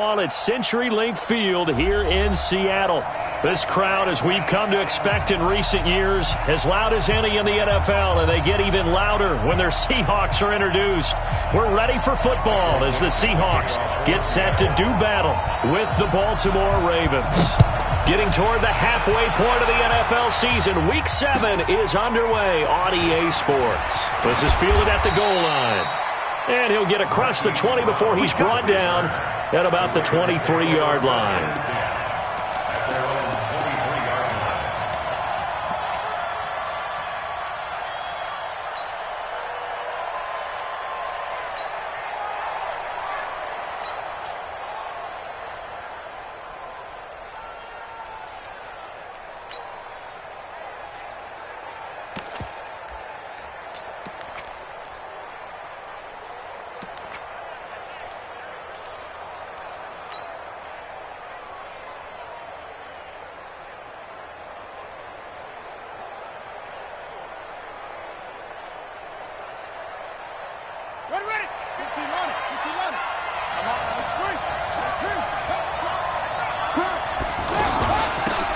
At CenturyLink Field here in Seattle. This crowd, as we've come to expect in recent years, as loud as any in the NFL, and they get even louder when their Seahawks are introduced. We're ready for football as the Seahawks get set to do battle with the Baltimore Ravens. Getting toward the halfway point of the NFL season, Week 7 is underway on EA Sports. This is fielded at the goal line. And he'll get across the 20 before he's brought down at about the 23-yard line.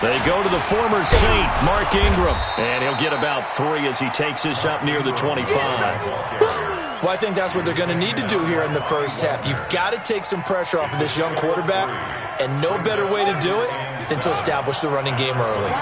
They go to the former Saint, Mark Ingram, and he'll get about 3 as he takes this up near the 25. Well, I think that's what they're going to need to do here in the first half. You've got to take some pressure off of this young quarterback, and no better way to do it than to establish the running game early.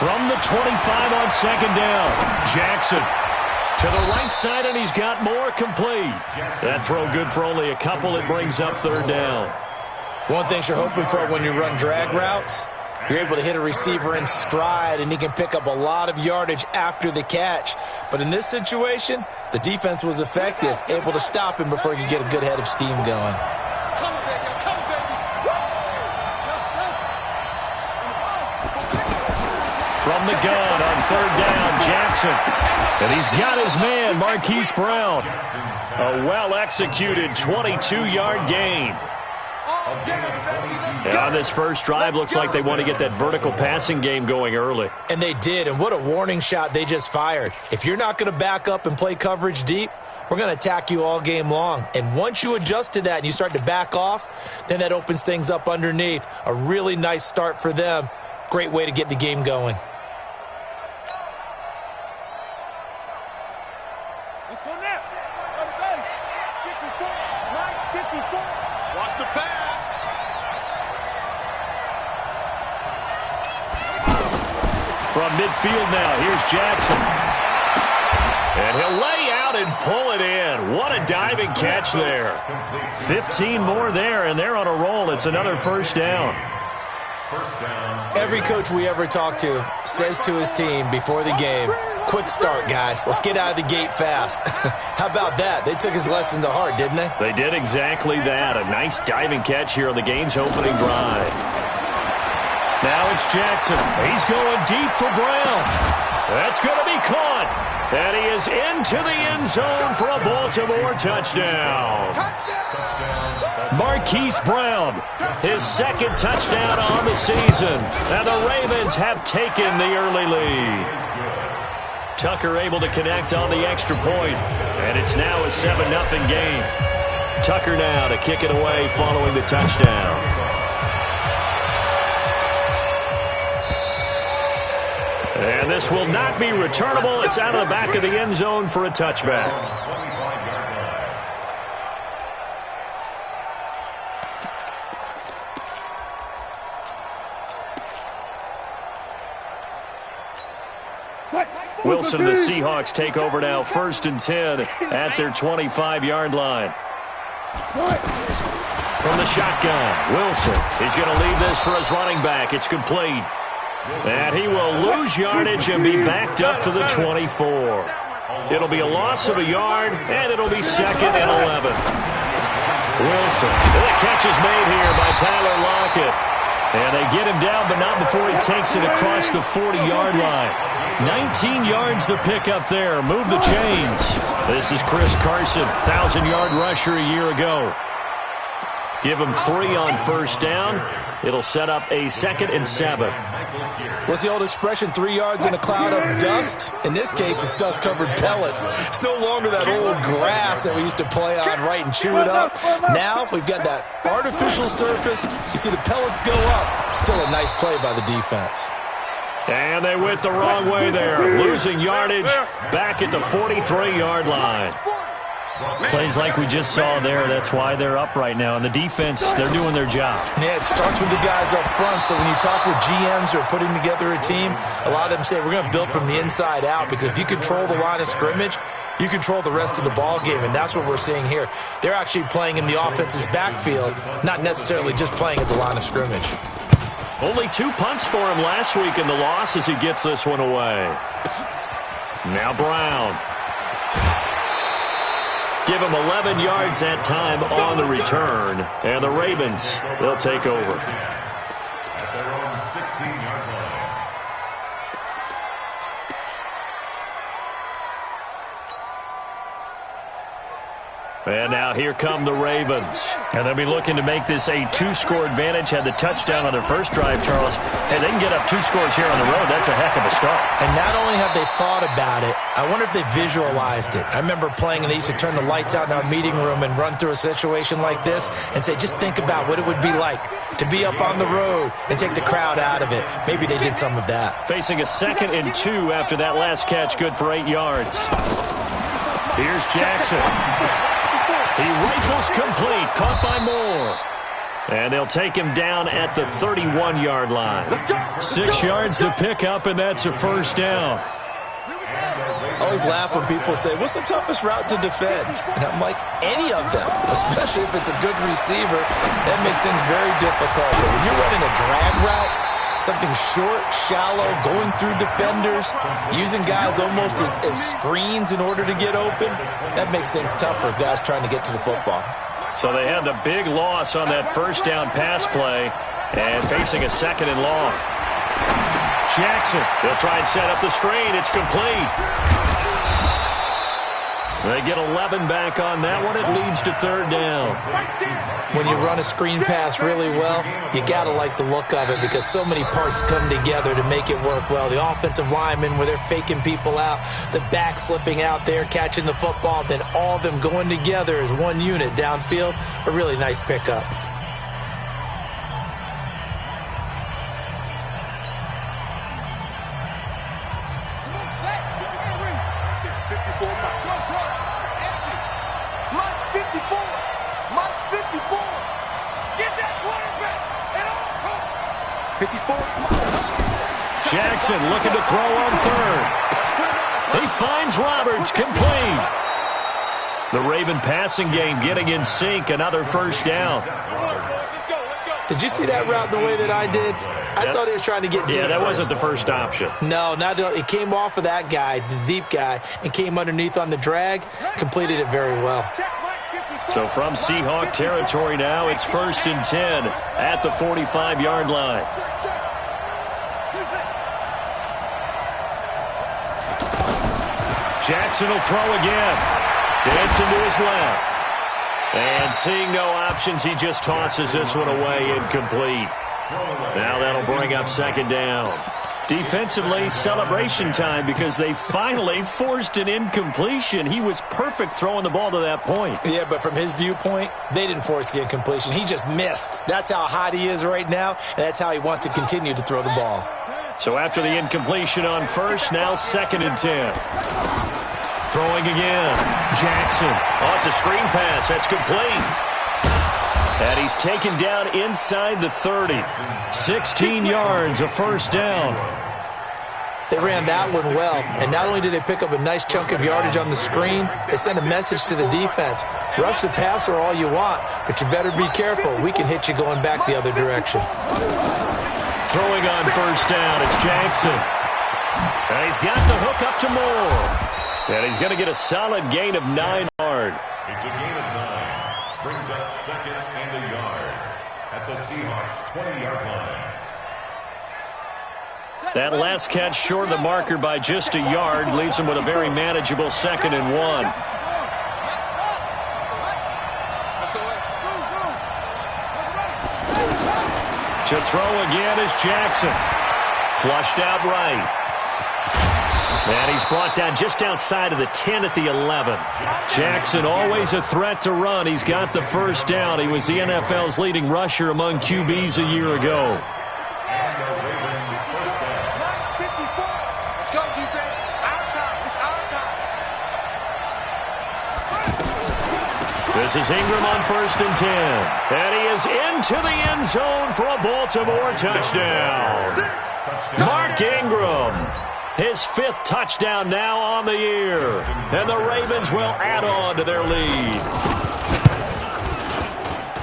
From the 25 on second down, Jackson to the right side, and he's got more complete. That throw good for only a couple. It brings up third down. One thing you're hoping for when you run drag routes, you're able to hit a receiver in stride, and he can pick up a lot of yardage after the catch. But in this situation, the defense was effective, able to stop him before he could get a good head of steam going. From the gun on third down, Jackson. And he's got his man, Marquise Brown. A well-executed 22-yard gain. And on this first drive, looks like they want to get that vertical passing game going early. And they did, and what a warning shot they just fired. If you're not going to back up and play coverage deep, we're going to attack you all game long. And once you adjust to that and you start to back off, then that opens things up underneath. A really nice start for them. Great way to get the game going. Let's go now. Watch the pass. From midfield now, here's Jackson. And he'll lay out and pull it in. What a diving catch there. 15 more there, and they're on a roll. It's another first down. Every coach we ever talk to says to his team before the game, quick start, guys. Let's get out of the gate fast. How about that? They took his lesson to heart, didn't they? They did exactly that. A nice diving catch here on the game's opening drive. Now it's Jackson. He's going deep for Brown. That's going to be caught. And he is into the end zone for a Baltimore touchdown. Marquise Brown, his second touchdown on the season. And the Ravens have taken the early lead. Tucker able to connect on the extra point. And it's now a 7-0 game. Tucker now to kick it away following the touchdown. And this will not be returnable. It's out of the back of the end zone for a touchback. Wilson and the Seahawks take over now, 1st and 10 at their 25-yard line. From the shotgun, Wilson is going to leave this for his running back. It's complete. And he will lose yardage and be backed up to the 24. It'll be a loss of a yard, and it'll be 2nd and 11. Wilson. The catch is made here by Tyler Lockett. And they get him down, but not before he takes it across the 40-yard line. 19 yards the pick up there. Move the chains. This is Chris Carson, 1,000-yard rusher a year ago. Give him 3 on first down. It'll set up a 2nd and 7. What's the old expression, 3 yards in a cloud of dust? In this case, it's dust-covered pellets. It's no longer that old grass that we used to play on, right, and chew it up. Now we've got that artificial surface. You see the pellets go up. Still a nice play by the defense. And they went the wrong way there, losing yardage back at the 43-yard line. Plays like we just saw there, that's why they're up right now. And the defense, they're doing their job. Yeah, it starts with the guys up front. So when you talk with GMs who are putting together a team, a lot of them say we're going to build from the inside out, because if you control the line of scrimmage, you control the rest of the ball game, and that's what we're seeing here. They're actually playing in the offense's backfield, not necessarily just playing at the line of scrimmage. Only 2 punts for him last week in the loss as he gets this one away. Now Brown. Give him 11 yards that time on the return. And the Ravens, they'll take over. At their own 16-yard line. And now here come the Ravens. And they'll be looking to make this a 2-score advantage. Had the touchdown on their first drive, Charles. Hey, they can get up 2 scores here on the road. That's a heck of a start. And not only have they thought about it, I wonder if they visualized it. I remember playing, and they used to turn the lights out in our meeting room and run through a situation like this and say, just think about what it would be like to be up on the road and take the crowd out of it. Maybe they did some of that. Facing a 2nd and 2 after that last catch, good for 8 yards. Here's Jackson. He rifles complete, caught by Moore. And they'll take him down at the 31-yard line. 6 yards to pick up, and that's a first down. I always laugh when people say, what's the toughest route to defend? And I'm like, any of them, especially if it's a good receiver. That makes things very difficult. But when you're running a drag route, something short, shallow, going through defenders, using guys almost as screens in order to get open, that makes things tough for guys trying to get to the football. So they had the big loss on that first down pass play and facing a 2nd and long. Jackson, they'll try and set up the screen. It's complete. They get 11 back on that one. It leads to 3rd down. When you run a screen pass really well, you got to like the look of it, because so many parts come together to make it work well. The offensive linemen, where they're faking people out, the back slipping out there, catching the football, then all of them going together as one unit downfield. A really nice pickup. Jackson looking to throw on 3rd. He finds Roberts, complete. The Raven passing game getting in sync, another first down. Did you see that route the way that I did? I thought he was trying to get deep. Yeah, that first. wasn't the first option. No, it came off of that guy, the deep guy, and came underneath on the drag, completed it very well. So from Seahawk territory now, it's 1st and 10 at the 45-yard line. Jackson will throw again. Dancing to his left. And seeing no options, he just tosses this one away, incomplete. Now that'll bring up 2nd down. Defensively, celebration time, because they finally forced an incompletion. He was perfect throwing the ball to that point. Yeah, but from his viewpoint, they didn't force the incompletion. He just missed. That's how hot he is right now, and that's how he wants to continue to throw the ball. So after the incompletion on first, now 2nd and 10. Throwing again. Jackson. Oh, it's a screen pass. That's complete. And he's taken down inside the 30. 16 yards, a first down. They ran that one well, and not only did they pick up a nice chunk of yardage on the screen, they sent a message to the defense. Rush the passer all you want, but you better be careful. We can hit you going back the other direction. Throwing on first down, it's Jackson. And he's got the hook up to Moore. And he's going to get a solid gain of 9 yards. It's a gain of 9. Brings up 2nd and a yard at the Seahawks' 20-yard line. That last catch short of the marker by just a yard leaves him with a very manageable 2nd and 1. To throw again is Jackson. Flushed out right. And he's brought down just outside of the 10 at the 11. Jackson always a threat to run. He's got the first down. He was the NFL's leading rusher among QBs a year ago. Let's go, defense. Our time. It's our time. This is Ingram on 1st and 10. And he is into the end zone for a Baltimore touchdown. Mark Ingram. His 5th touchdown now on the year. And the Ravens will add on to their lead.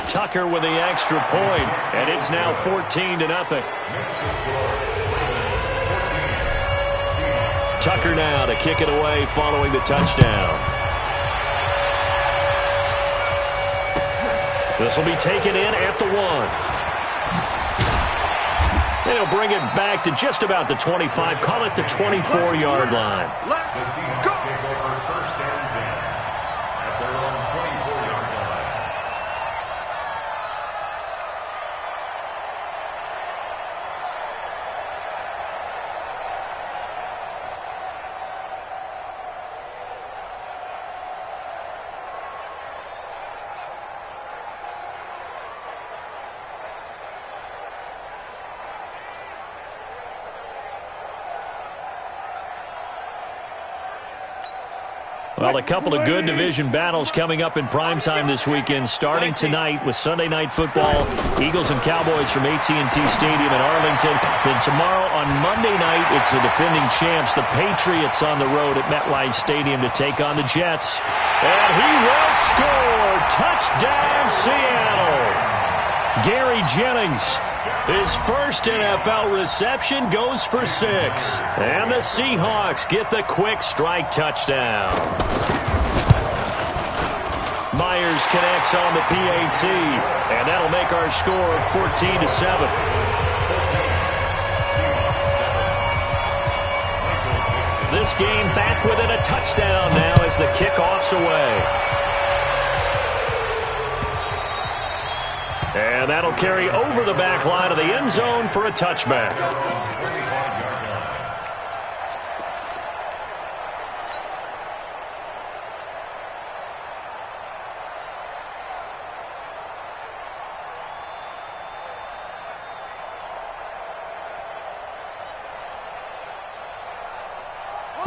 Tucker with the extra point, and it's now 14-0. Tucker now to kick it away following the touchdown. This will be taken in at the 1. They'll bring it back to just about the 25. Call it the 24-yard line. Let's go. Take over 1st and 10 at their own 24-yard line. Well, a couple of good division battles coming up in primetime this weekend, starting tonight with Sunday Night Football, Eagles and Cowboys from AT&T Stadium in Arlington. Then tomorrow on Monday night, it's the defending champs, the Patriots, on the road at MetLife Stadium to take on the Jets. And he will score! Touchdown, Seattle! Gary Jennings, his first NFL reception, goes for 6. And the Seahawks get the quick strike touchdown. Myers connects on the PAT, and that'll make our score 14-7. This game back within a touchdown now as the kickoff's away. And that'll carry over the back line of the end zone for a touchback.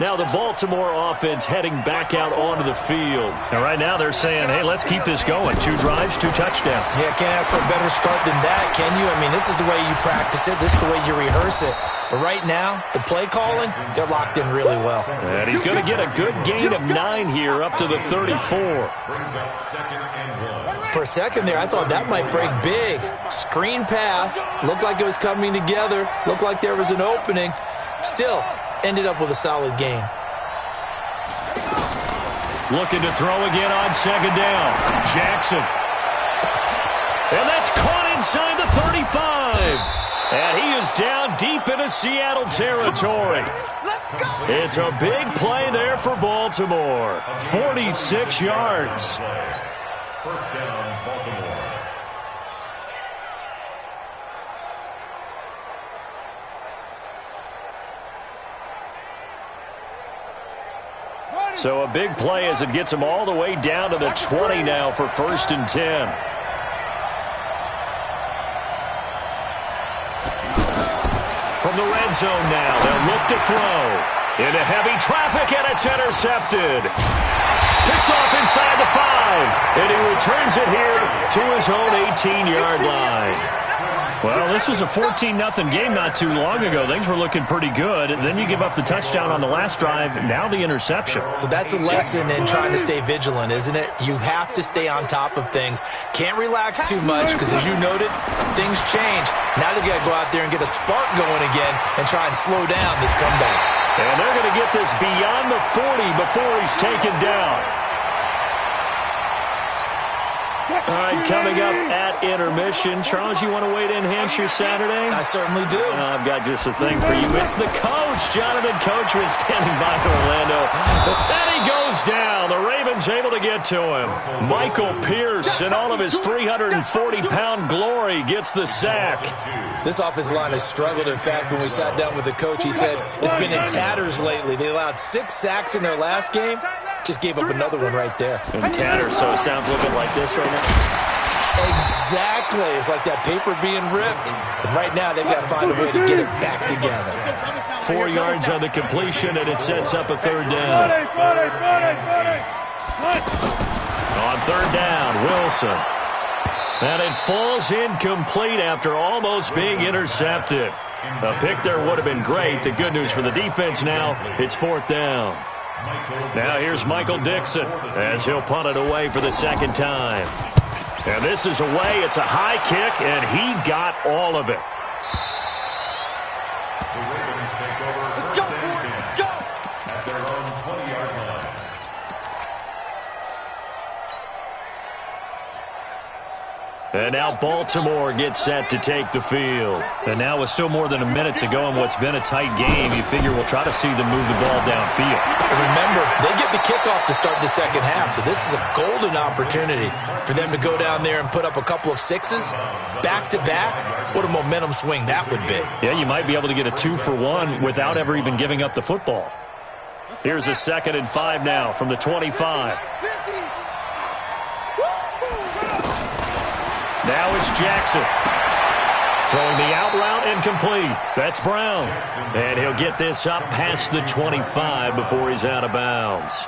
Now the Baltimore offense heading back out onto the field. And right now they're saying, hey, let's keep this going. 2 drives, 2 touchdowns. Yeah, can't ask for a better start than that, can you? I mean, this is the way you practice it. This is the way you rehearse it. But right now, the play calling, they're locked in really well. And he's going to get a good gain of 9 here up to the 34. Brings up 2nd and 1. For a second there, I thought that might break big. Screen pass. Looked like it was coming together. Looked like there was an opening. Still, ended up with a solid game. Looking to throw again on 2nd down. Jackson. And that's caught inside the 35. And he is down deep into Seattle territory. It's a big play there for Baltimore. 46 yards. 1st down, Baltimore. So a big play as it gets him all the way down to the 20 now for 1st and 10. From the red zone now, they'll look to throw. Into heavy traffic, and it's intercepted. Picked off inside the 5. And he returns it here to his own 18-yard line. Well, this was a 14-0 game not too long ago. Things were looking pretty good. And then you give up the touchdown on the last drive. Now the interception. So that's a lesson in trying to stay vigilant, isn't it? You have to stay on top of things. Can't relax too much because, as you noted, things change. Now they've got to go out there and get a spark going again and try and slow down this comeback. And they're going to get this beyond the 40 before he's taken down. All right, coming up at intermission. Charles, you want to wait to enhance your Saturday? I certainly do. I've got just a thing for you. It's the coach, Jonathan Coachman, standing by for Orlando. And he goes goes down. The Ravens able to get to him. Michael Pierce, in all of his 340-pound glory, gets the sack. This offensive line has struggled. In fact, when we sat down with the coach, he said it's been in tatters lately. They allowed 6 sacks in their last game. Just gave up another one right there. In tatters, so it sounds a little bit like this right now. Exactly. It's like that paper being ripped. And right now, they've got to find a way to get it back together. 4 yards on the completion, and it sets up a third down. On third down, Wilson. And it falls incomplete after almost being intercepted. A pick there would have been great. The good news for the defense now, it's fourth down. Now here's Michael Dixon as he'll punt it away for the second time. And this is away. It's a high kick, and he got all of it. The Ravens take over first and 10 at their own 20-yard line. And now Baltimore gets set to take the field. And now with still more than a minute to go in what's been a tight game, you figure we'll try to see them move the ball downfield. And remember, they get the kickoff to start the second half, so this is a golden opportunity for them to go down there and put up a couple of 6s back-to-back. What a momentum swing that would be. Yeah, you might be able to get a 2-for-1 without ever even giving up the football. Here's a 2nd and 5 now from the 25. Now it's Jackson. Throwing the out route incomplete. That's Brown. And he'll get this up past the 25 before he's out of bounds.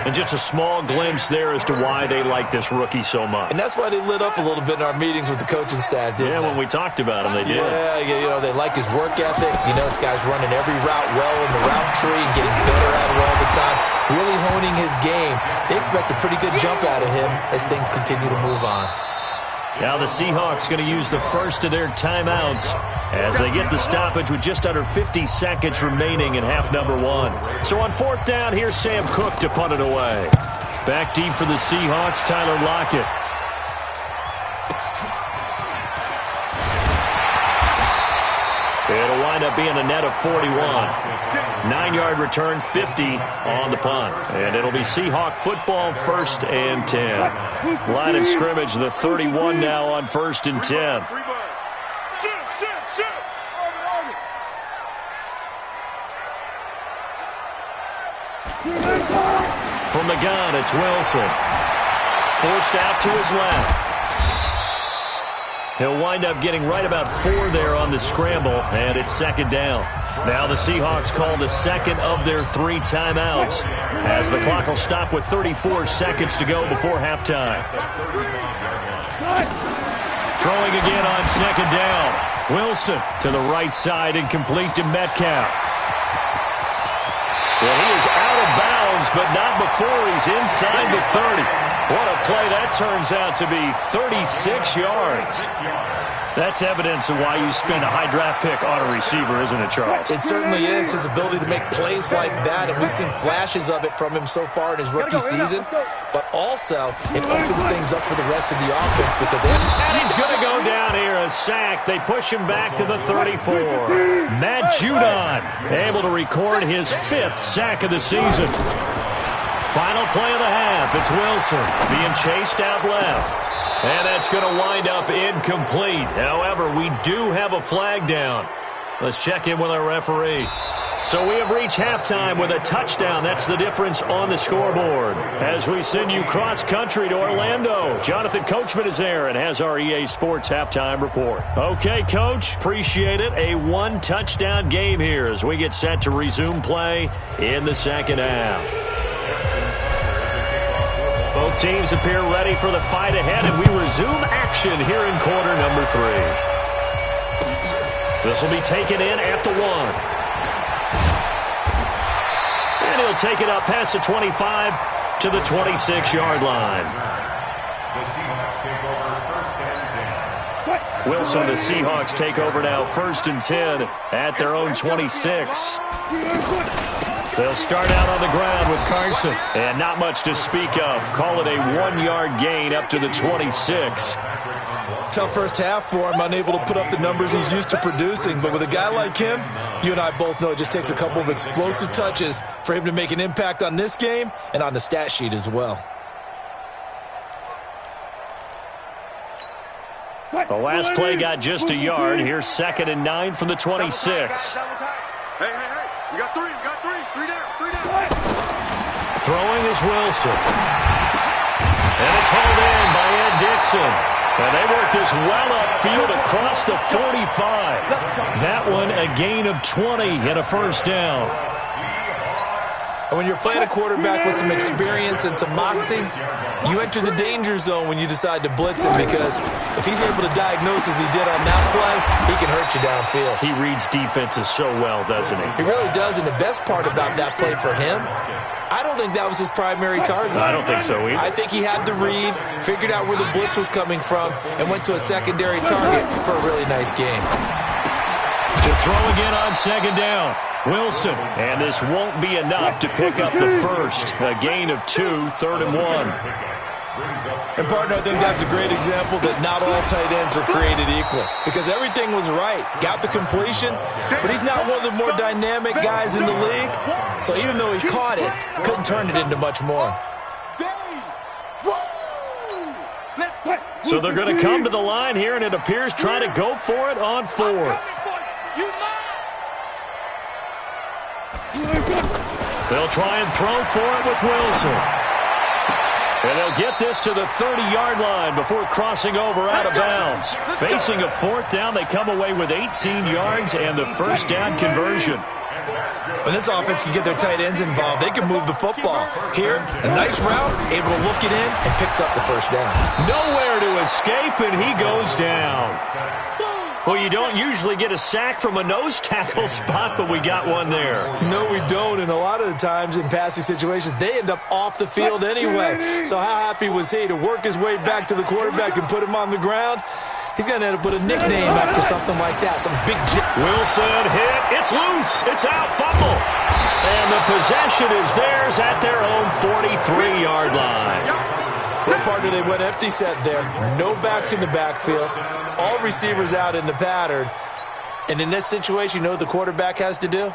And just a small glimpse there as to why they like this rookie so much. And that's why they lit up a little bit in our meetings with the coaching staff, didn't they? When we talked about him, they did. Yeah, they like his work ethic. You know, this guy's running every route well in the route tree and getting better at it all the time. Really honing his game. They expect a pretty good jump out of him as things continue to move on. Now the Seahawks going to use the first of their timeouts as they get the stoppage with just under 50 seconds remaining in half number 1. So on fourth down, here's Sam Cook to punt it away. Back deep for the Seahawks, Tyler Lockett. It'll wind up being a net of 41. 9-yard return, 50 on the punt. And it'll be Seahawk football, 1st and 10. Line of scrimmage, the 31 now on 1st and 10. From the gun, it's Wilson. Forced out to his left. He'll wind up getting right about 4 there on the scramble, and it's 2nd down. Now the Seahawks call the second of their 3 timeouts as the clock will stop with 34 seconds to go before halftime. Throwing again on 2nd down. Wilson to the right side and complete to Metcalf. Well, he is out of bounds, but not before he's inside the 30. What a play that turns out to be, 36 yards. That's evidence of why you spend a high draft pick on a receiver, isn't it, Charles? It certainly is, his ability to make plays like that, and we've seen flashes of it from him so far in his rookie season. But also, it opens things up for the rest of the offense because and he's going to go down here, a sack. They push him back to the 34. Matt Judon able to record his 5th sack of the season. Final play of the half. It's Wilson being chased out left. And that's going to wind up incomplete. However, we do have a flag down. Let's check in with our referee. So we have reached halftime with a touchdown. That's the difference on the scoreboard. As we send you cross-country to Orlando, Jonathan Coachman is there and has our EA Sports halftime report. Okay, Coach, appreciate it. A 1-touchdown game here as we get set to resume play in the second half. Both teams appear ready for the fight ahead, and we resume action here in quarter number 3. This will be taken in at the 1. And he'll take it up past the 25 to the 26-yard line. The Seahawks take over 1st and 10. Wilson, the Seahawks take over now 1st and 10 at their own 26. They'll start out on the ground with Carson. And not much to speak of. Call it a 1-yard gain up to the 26. Tough first half for him, unable to put up the numbers he's used to producing. But with a guy like him, you and I both know it just takes a couple of explosive touches for him to make an impact on this game and on the stat sheet as well. The last play got just a yard. Here's 2nd and 9 from the 26. Hey. We got three. Three down. Throwing is Wilson. And it's hauled in by Ed Dixon. And they work this well upfield across the 45. That one a gain of 20 and a first down. And when you're playing a quarterback with some experience and some moxie, you enter the danger zone when you decide to blitz him, because if he's able to diagnose as he did on that play, he can hurt you downfield. He reads defenses so well, doesn't he? He really does, and the best part about that play for him, I don't think that was his primary target. I don't think so either. I think he had the read, figured out where the blitz was coming from, and went to a secondary target for a really nice game. To throw again on 2nd down. Wilson, and this won't be enough to pick up the first. A gain of 2, 3rd and 1. And, partner, I think that's a great example that not all tight ends are created equal, because everything was right. Got the completion, but he's not one of the more dynamic guys in the league. So even though he caught it, couldn't turn it into much more. So they're going to come to the line here, and it appears trying to go for it on 4th. They'll try and throw for it with Wilson. And they'll get this to the 30-yard line before crossing over out of bounds. Facing a 4th down, they come away with 18 yards and the first down conversion. When this offense can get their tight ends involved, they can move the football. Here, a nice route, able to look it in, and picks up the first down. Nowhere to escape, and he goes down. Well, you don't usually get a sack from a nose tackle spot, but we got one there. No, we don't, and a lot of the times in passing situations, they end up off the field anyway. So how happy was he to work his way back to the quarterback and put him on the ground? He's going to end up with a nickname after something like that, some big jet. Wilson hit. It's loose. It's out. Fumble. And the possession is theirs at their own 43-yard line. Well, partner, they went empty set there. No backs in the backfield. All receivers out in the pattern. And in this situation, you know what the quarterback has to do?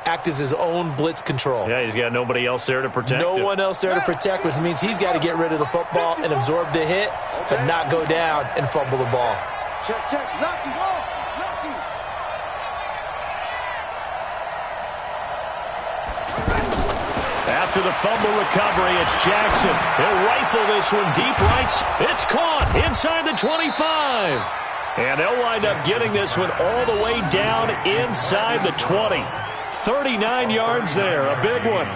Act as his own blitz control. Yeah, he's got nobody else there to protect him. No one else there to protect, which means he's got to get rid of the football and absorb the hit, but not go down and fumble the ball. Check. Lucky. After the fumble recovery, it's Jackson. He'll rifle this one deep right. It's caught inside the 25. And they'll wind up getting this one all the way down inside the 20. 39 yards there, a big one.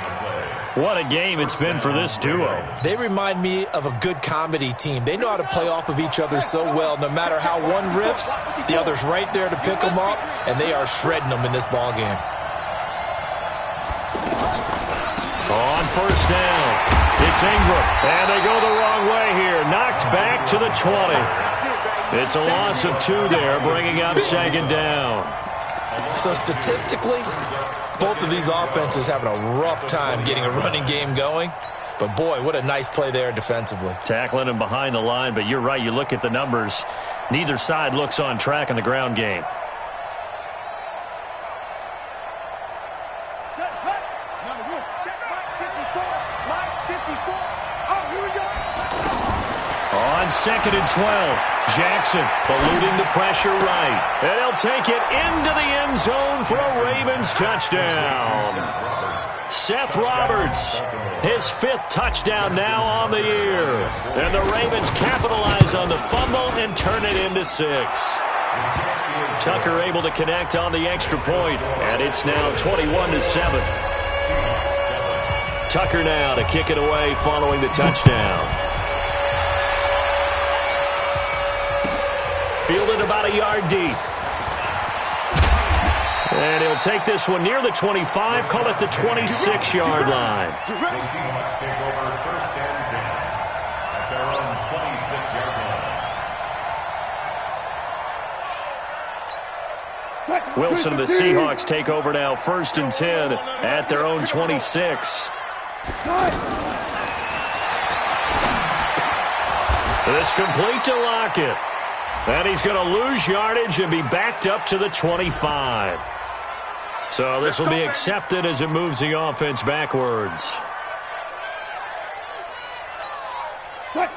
What a game it's been for this duo. They remind me of a good comedy team. They know how to play off of each other so well. No matter how one riffs, the other's right there to pick them up, and they are shredding them in this ball game. On first down, it's Ingram, and they go the wrong way here. Knocked back to the 20. It's a loss of 2 there, bringing up 2nd down. So statistically, both of these offenses having a rough time getting a running game going. But, boy, what a nice play there defensively. Tackling him behind the line, but you're right. You look at the numbers. Neither side looks on track in the ground game. On 2nd and 12, Jackson eluding the pressure right. And he'll take it into the end zone for a Ravens touchdown. Seth Roberts, his 5th touchdown now on the year. And the Ravens capitalize on the fumble and turn it into 6. Tucker able to connect on the extra point, and it's now 21-7. Tucker now to kick it away following the touchdown. Fielded about a yard deep. And he'll take this one near the 25, call it the 26-yard line. The Seahawks take over 1st and 10 at their own 26-yard line. Wilson and the Seahawks take over now 1st and 10 at their own 26. This complete to Lockett. And he's going to lose yardage and be backed up to the 25. So this will be accepted as it moves the offense backwards. Switch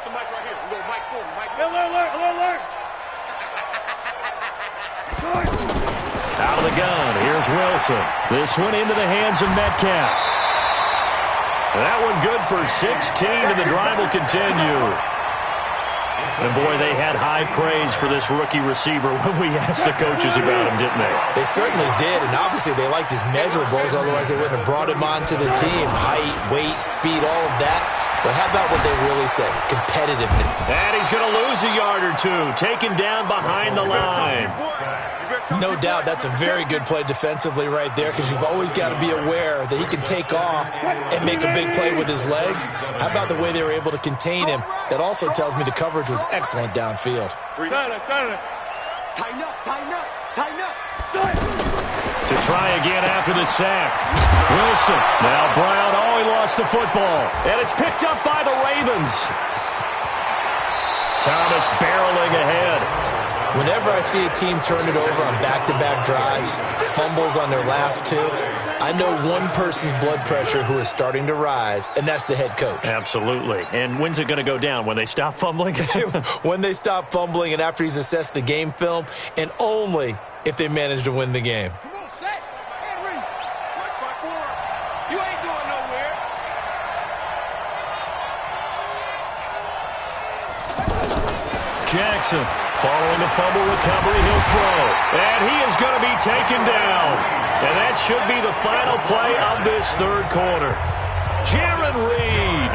the mic right here. We'll go mic forward. Mic alert. Out of the gun, here's Wilson. This one into the hands of Metcalf. That one good for 16, and the drive will continue. And boy, they had high praise for this rookie receiver when we asked the coaches about him, didn't they? They certainly did, and obviously they liked his measurables, otherwise they wouldn't have brought him onto the team. Height, weight, speed, all of that. But how about what they really said? Competitiveness. And he's going to lose a yard or two, taken down behind the line. No doubt that's a very good play defensively right there, because you've always got to be aware that he can take off and make a big play with his legs. How about the way they were able to contain him? That also tells me the coverage was excellent downfield. Tighten up. To try again after the sack. Wilson. Now Brown. Oh, he lost the football. And it's picked up by the Ravens. Thomas barreling ahead. Whenever I see a team turn it over on back-to-back drives, fumbles on their last two, I know one person's blood pressure who is starting to rise, and that's the head coach. Absolutely. And when's it going to go down? When they stop fumbling? When they stop fumbling and after he's assessed the game film, and only if they manage to win the game. Come on, set. Henry. Right forward. You ain't going nowhere. Jackson. Following the fumble recovery, he'll throw. And he is going to be taken down. And that should be the final play of this third quarter. Jaron Reed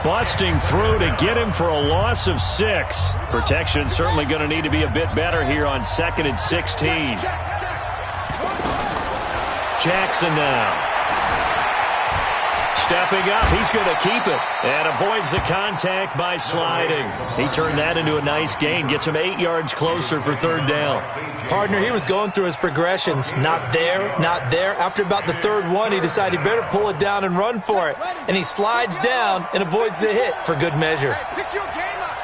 busting through to get him for a loss of 6. Protection certainly going to need to be a bit better here on 2nd and 16. Jackson now. Stepping up, he's going to keep it and avoids the contact by sliding. He turned that into a nice gain, gets him 8 yards closer for third down. Partner, he was going through his progressions. Not there, not there. After about the third one, he decided he better pull it down and run for it. And he slides down and avoids the hit for good measure. Hey, pick your game up.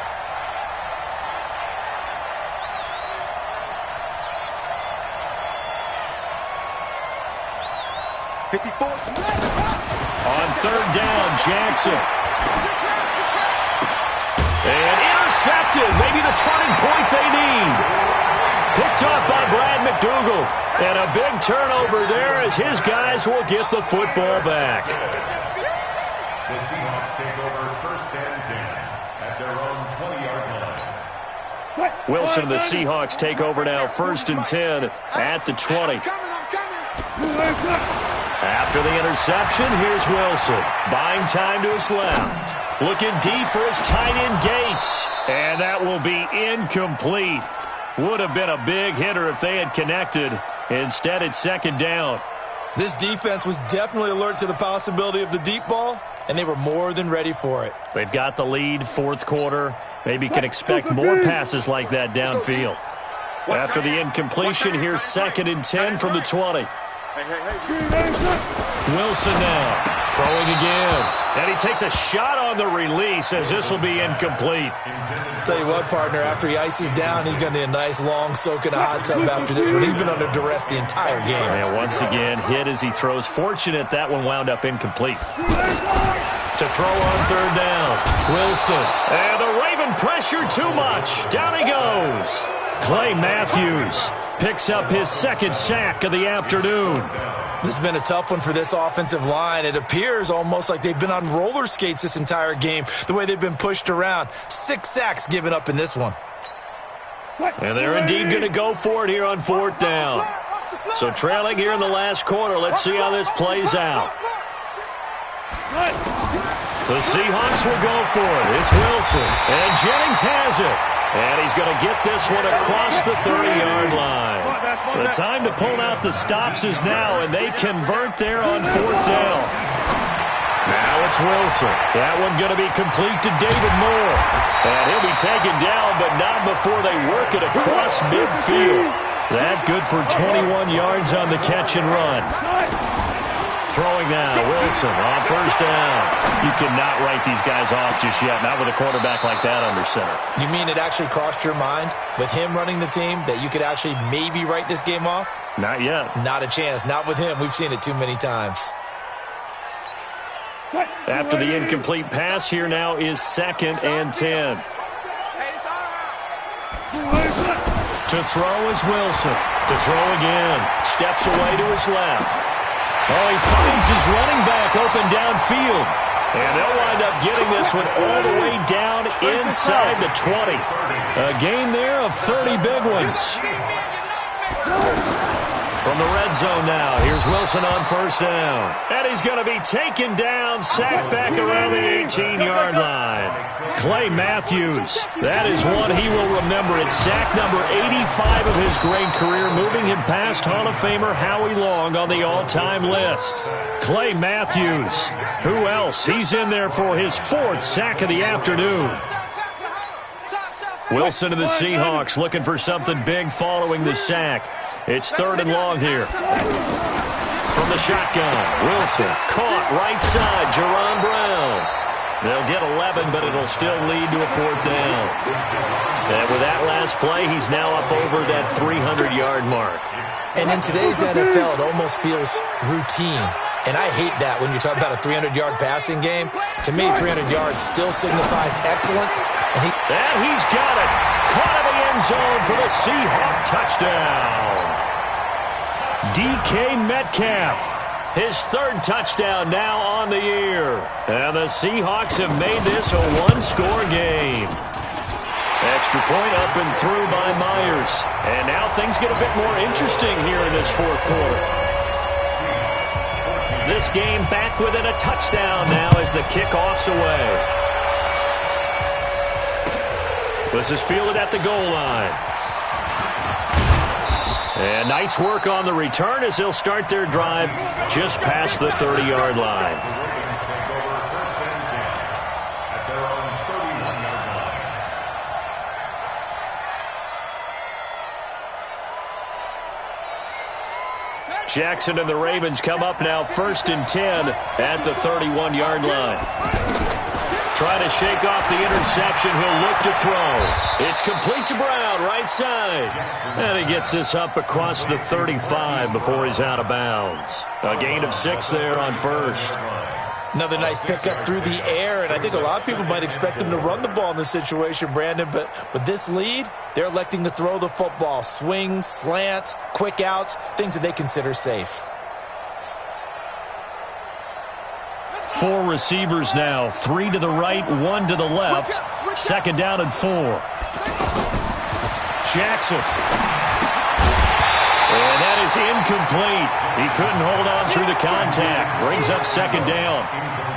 On third down, Jackson. And intercepted. Maybe the turning point they need. Picked up by Brad McDougal. And a big turnover there as his guys will get the football back. The Seahawks take over 1st and 10 at their own 20-yard line. Wilson and the Seahawks take over now 1st and 10 at the 20. I'm coming. After the interception, here's Wilson. Buying time to his left. Looking deep for his tight end Gates. And that will be incomplete. Would have been a big hitter if they had connected. Instead, it's 2nd down. This defense was definitely alert to the possibility of the deep ball, and they were more than ready for it. They've got the lead, 4th quarter. Maybe can expect more passes like that downfield. After the incompletion, here's 2nd and 10 from the 20. Wilson now throwing again. And he takes a shot on the release as this will be incomplete. Tell you what, partner, after he ices down, he's going to need a nice long soak in a hot tub after this one. He's been under duress the entire game. And once again, hit as he throws. Fortunate that one wound up incomplete. To throw on third down, Wilson. And the Raven pressure too much. Down he goes. Clay Matthews picks up his 2nd sack of the afternoon. This has been a tough one for this offensive line. It appears almost like they've been on roller skates this entire game, the way they've been pushed around. 6 sacks given up in this one. And they're indeed going to go for it here on 4th down. So trailing here in the last quarter. Let's see how this plays out. The Seahawks will go for it. It's Wilson. And Jennings has it. And he's going to get this one across the 30-yard line. The time to pull out the stops is now, and they convert there on 4th down. Now it's Wilson. That one going to be complete to David Moore. And he'll be taken down, but not before they work it across midfield. That good for 21 yards on the catch and run. Throwing now, Wilson on first down. You cannot write these guys off just yet, not with a quarterback like that under center. You mean it actually crossed your mind with him running the team that you could actually maybe write this game off? Not yet. Not a chance. Not with him. We've seen it too many times. After the incomplete pass, here now is 2nd and 10. To throw is Wilson. To throw again. Steps away to his left. Oh, he finds his running back open downfield. And they'll wind up getting this one all the way down inside the 20. A gain there of 30 big ones. From the red zone now, here's Wilson on first down. And he's going to be taken down, sacked back around the 18-yard line. Clay Matthews, that is one he will remember. It's sack number 85 of his great career, moving him past Hall of Famer Howie Long on the all-time list. Clay Matthews, who else? He's in there for his 4th sack of the afternoon. Wilson of the Seahawks looking for something big following the sack. It's 3rd and long here. From the shotgun, Wilson caught right side, Jerron Brown. They'll get 11, but it'll still lead to a 4th down. And with that last play, he's now up over that 300-yard mark. And in today's NFL, it almost feels routine. And I hate that when you talk about a 300-yard passing game. To me, 300 yards still signifies excellence. And he's got it. Caught in the end zone for the Seahawk touchdown. DK Metcalf, his 3rd touchdown now on the year. And the Seahawks have made this a 1-score game. Extra point up and through by Myers. And now things get a bit more interesting here in this 4th quarter. This game back within a touchdown now as the kickoff's away. This is fielded at the goal line. And nice work on the return as they'll start their drive just past the 30-yard line. Jackson and the Ravens come up now 1st and 10 at the 31-yard line. Trying to shake off the interception. He'll look to throw. It's complete to Brown, right side. And he gets this up across the 35 before he's out of bounds. A gain of 6 there on 1st. Another nice pickup through the air, and I think a lot of people might expect him to run the ball in this situation, Brandon, but with this lead, they're electing to throw the football. Swings, slants, quick outs, things that they consider safe. 4 receivers now, 3 to the right, 1 to the left. 2nd down and 4. Jackson. And that is incomplete. He couldn't hold on through the contact. Brings up 2nd down.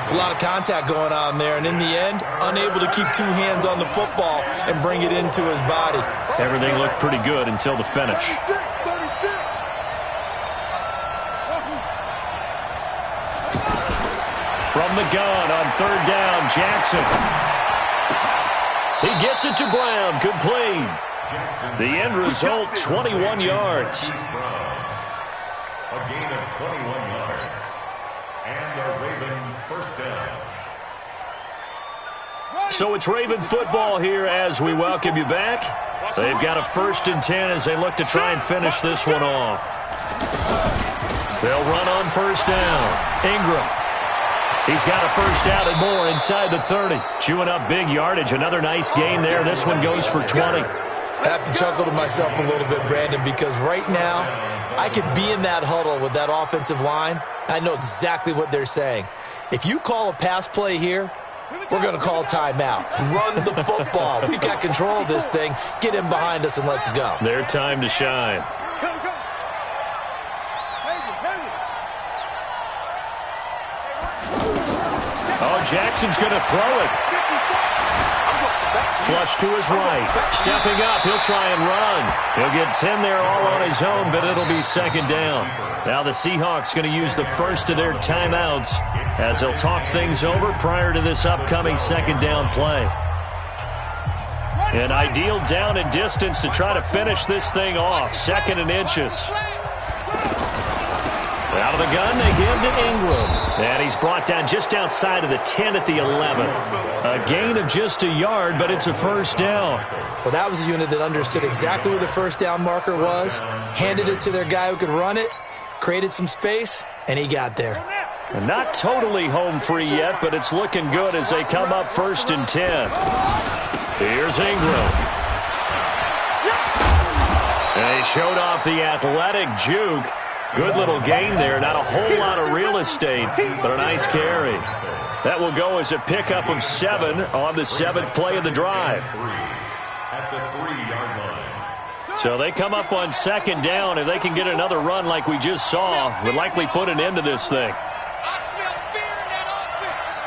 It's a lot of contact going on there, and in the end, unable to keep 2 hands on the football and bring it into his body. Everything looked pretty good until the finish. From the gun on 3rd down, Jackson. He gets it to Brown, complete. The end result, 21 yards. A gain of 21 yards. And a Raven 1st down. So it's Raven football here as we welcome you back. They've got a 1st and 10 as they look to try and finish this one off. They'll run on 1st down. Ingram. He's got a 1st down and more inside the 30. Chewing up big yardage. Another nice gain there. This one goes for 20. I have to chuckle to myself a little bit, Brandon, because right now I could be in that huddle with that offensive line. I know exactly what they're saying. If you call a pass play here, we're going to call timeout. Run the football. We've got control of this thing. Get in behind us and let's go. Their time to shine. Oh, Jackson's going to throw it. Flush to his right. Stepping up, he'll try and run. He'll get 10 there all on his own, but it'll be 2nd down. Now the Seahawks going to use the first of their timeouts as they'll talk things over prior to this upcoming 2nd down play. An ideal down and distance to try to finish this thing off. 2nd and inches. Out of the gun, they give to Ingram. And he's brought down just outside of the 10 at the 11. A gain of just a yard, but it's a first down. Well, that was a unit that understood exactly where the first down marker was, handed it to their guy who could run it, created some space, and he got there. And not totally home free yet, but it's looking good as they come up 1st and 10. Here's Ingram. And he showed off the athletic juke. Good little gain there. Not a whole lot of real estate, but a nice carry. That will go as a pickup of 7 on the 7th play of the drive. At the 3-yard line. So they come up on 2nd down. If they can get another run like we just saw, would likely put an end to this thing. I smell fear in that offense.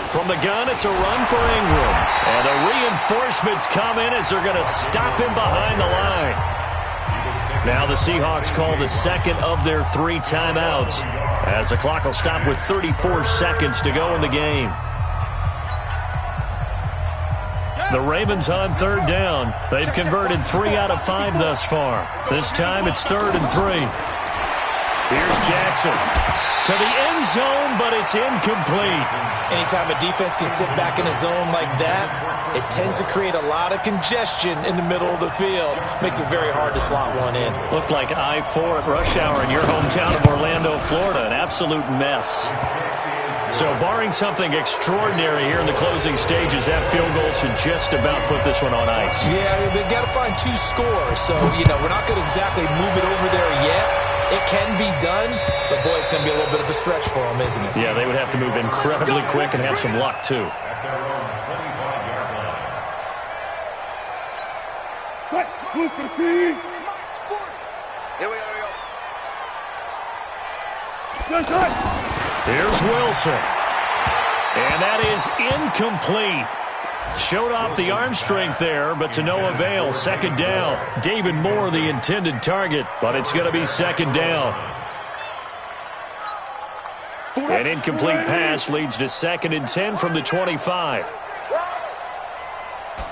From the gun, it's a run for Ingram. And the reinforcements come in as they're going to stop him behind the line. Now the Seahawks call the second of their 3 timeouts, as the clock will stop with 34 seconds to go in the game. The Ravens on 3rd down. They've converted 3 out of 5 thus far. This time it's 3rd and 3. Here's Jackson. To the end zone, but it's incomplete. Anytime a defense can sit back in a zone like that, it tends to create a lot of congestion in the middle of the field. Makes it very hard to slot one in. Looked like I-4 at rush hour in your hometown of Orlando, Florida. An absolute mess. So barring something extraordinary here in the closing stages, that field goal should just about put this one on ice. Yeah, we've got to find 2 scores. So, we're not going to exactly move it over there yet. It can be done, but boy, it's going to be a little bit of a stretch for them, isn't it? Yeah, they would have to move incredibly quick and have some luck, too. At their own 25-yard line. Here we go. Here's Wilson. And that is incomplete. Showed off the arm strength there, but to no avail. 2nd down. David Moore, the intended target, but it's going to be 2nd down. An incomplete pass leads to 2nd and 10 from the 25.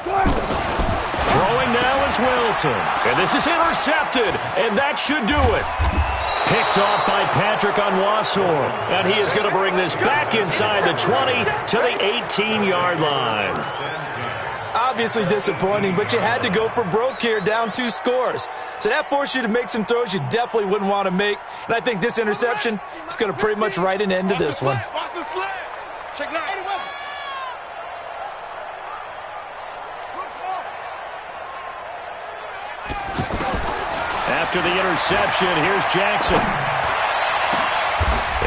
Throwing now is Wilson. And this is intercepted, and that should do it. Picked off by Patrick Onwuasor. And he is going to bring this back inside the 20 to the 18-yard line. Obviously disappointing, but you had to go for broke here, down 2 scores. So that forced you to make some throws you definitely wouldn't want to make. And I think this interception is going to pretty much write an end to this one. Watch the sled. Check 9. After the interception, here's Jackson.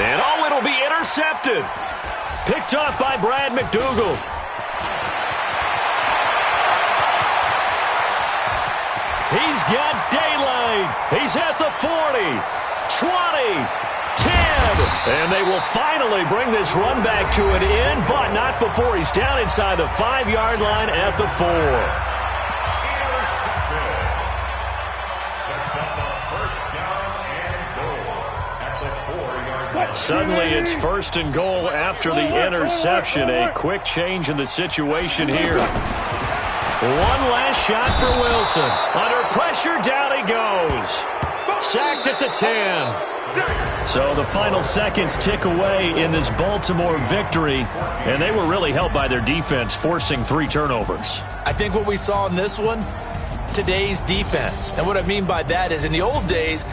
And it'll be intercepted. Picked off by Brad McDougal. He's got daylight. He's at the 40, 20, 10. And they will finally bring this run back to an end, but not before he's down inside the 5-yard line at the 4. Suddenly it's 1st and goal after the interception. A quick change in the situation here. One last shot for Wilson. Under pressure, down he goes. Sacked at the 10. So the final seconds tick away in this Baltimore victory, and they were really helped by their defense, forcing 3 turnovers. I think what we saw in this one, today's defense. And what I mean by that is in the old days,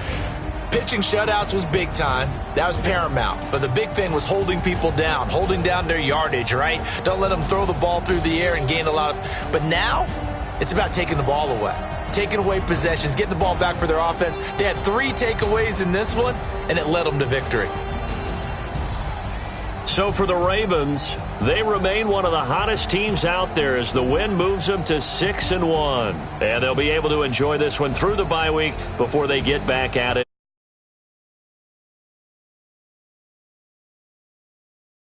pitching shutouts was big time. That was paramount. But the big thing was holding people down, holding down their yardage, right? Don't let them throw the ball through the air and gain a lot of... But now, it's about taking the ball away. Taking away possessions, getting the ball back for their offense. They had 3 takeaways in this one, and it led them to victory. So for the Ravens, they remain one of the hottest teams out there as the win moves them to 6-1. And they'll be able to enjoy this one through the bye week before they get back at it.